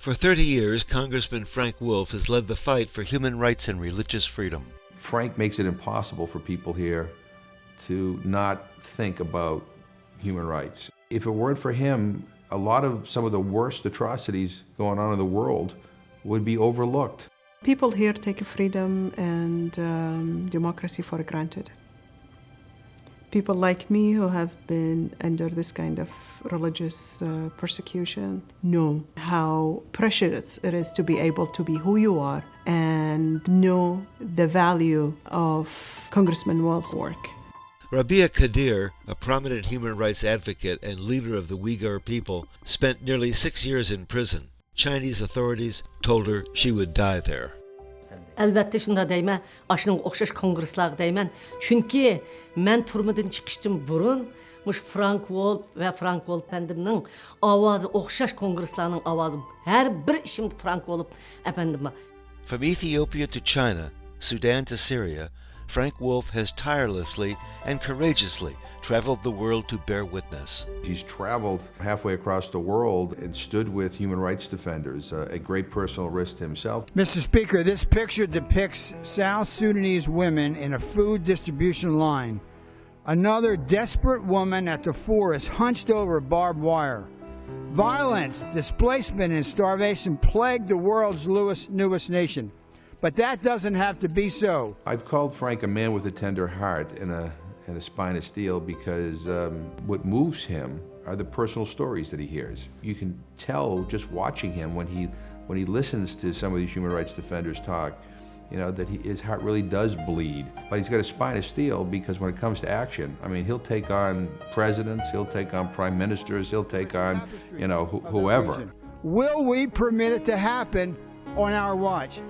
For 30 years, Congressman Frank Wolf has led the fight for human rights and religious freedom. Frank makes it impossible for people here to not think about human rights. If it weren't for him, a lot of some of the worst atrocities going on in the world would be overlooked. People here take freedom and democracy for granted. People like me who have been under this kind of religious persecution know how precious it is to be able to be who you are and know the value of Congressman Wolf's work. Rabia Kadir, a prominent human rights advocate and leader of the Uyghur people, spent nearly 6 years in prison. Chinese authorities told her she would die there. Elbette şunda deymen, aşının oxşaş kongreslar deymen. Çünkü men turmadan çıkıştım burun, Frank Wolf ve Frank Wolf efendimnin avazı oxşaş kongreslarının avazı. Her bir işim Frank Wolf efendim. From Ethiopia to China, Sudan to Syria, Frank Wolf has tirelessly and courageously traveled the world to bear witness. He's traveled halfway across the world and stood with human rights defenders, at great personal risk to himself. Mr. Speaker, this picture depicts South Sudanese women in a food distribution line. Another desperate woman at the fore is hunched over barbed wire. Violence, displacement, and starvation plague the world's newest nation. But that doesn't have to be so. I've called Frank a man with a tender heart and a spine of steel because what moves him are the personal stories that he hears. You can tell just watching him when he listens to some of these human rights defenders talk, that his heart really does bleed. But he's got a spine of steel because when it comes to action, I mean, he'll take on presidents, he'll take on prime ministers, he'll take on, whoever. Will we permit it to happen on our watch?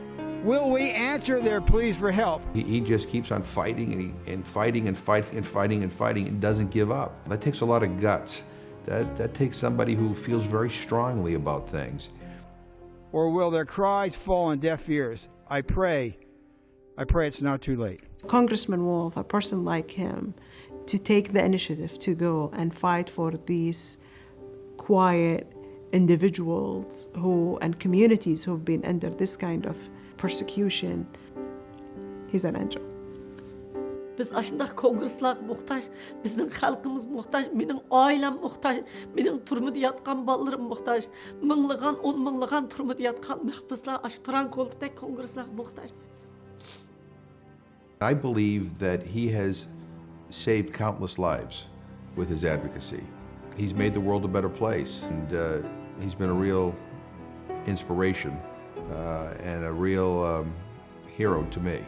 Will we answer their pleas for help? He just keeps on fighting and fighting and doesn't give up. That takes a lot of guts. That takes somebody who feels very strongly about things. Or will their cries fall on deaf ears? I pray it's not too late. Congressman Wolf, a person like him, to take the initiative to go and fight for these quiet individuals and communities who've been under this kind of persecution, he's an angel. Biz aşında kongreslar muhtaç, bizning xalqimiz muhtaç, mening oilam muhtaç, mening turmada yatgan balalarım muhtaç, minglagan, 10 minglagan turmada yatgan mahbuslar aş Frank Wolf'dek kongreslar muhtaç. I believe that he has saved countless lives with his advocacy. He's made the world a better place, and he's been a real inspiration and a real hero to me.